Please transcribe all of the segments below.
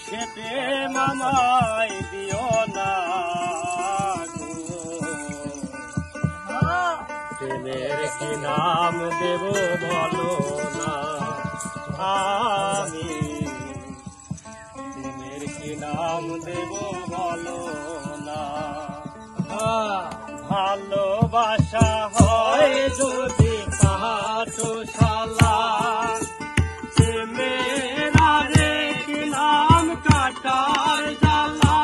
সে প্রেম আমায় দিও না প্রেমের কি নাম দেব বলো না আমি প্রেমের কি নাম দেব বলো না ভালোবাসা হয় যদি পাঠশালা প্রেমের আরেক নাম কাটার জ্বালা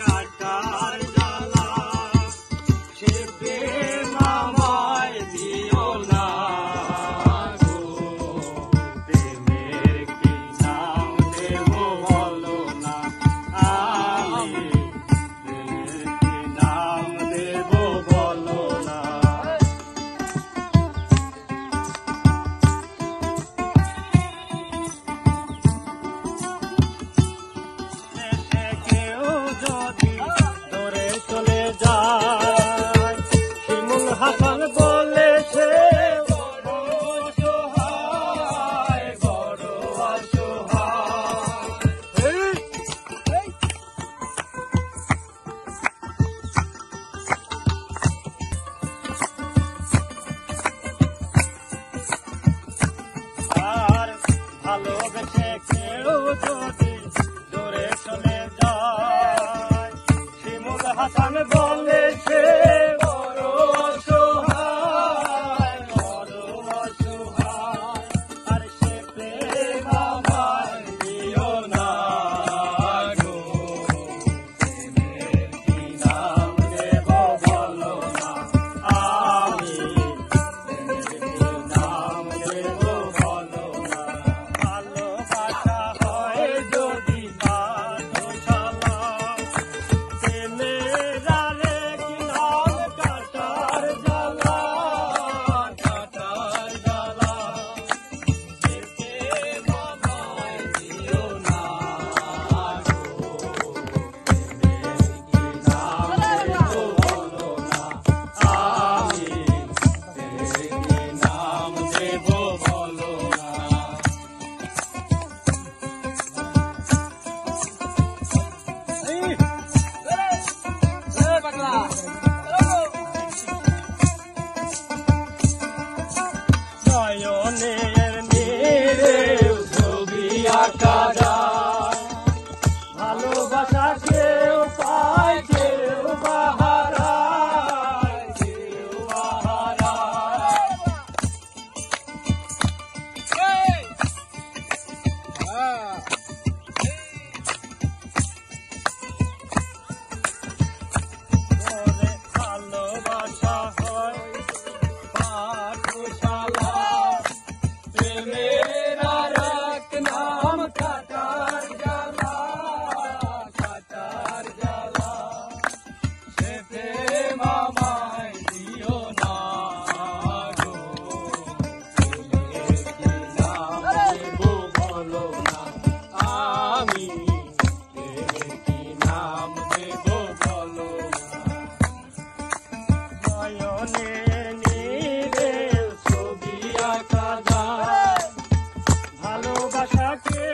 কাটার জ্বালা সে প্রেম আমায় দিও না প্রেমের কি নাম দেব বলো না আমি প্রেমের কি নাম দেব বলো না হাসান বলে সে বড় অসহায় বড় অসহায় আর ভালোবেসে কেউ যদি দূরে চলে যায় শিমুল হাসান বলে সে নয়নের নীরে ছবি আঁকা যায় ভালোবাসা কেউ পায় কেউ বাহারায় কেউ বাহারায় ভালোবাসা হয় পাঠশালা প্রেমের আরেক নাম কাটার জ্বালা কাটার জ্বালা সে প্রেম আমায় দিও না গো প্রেমের কি নাম দেব বলো না আমি প্রেমের কি নাম দেব বলো না নয়নে নীরে ছবি আঁকা যায় ভালোবাসাকে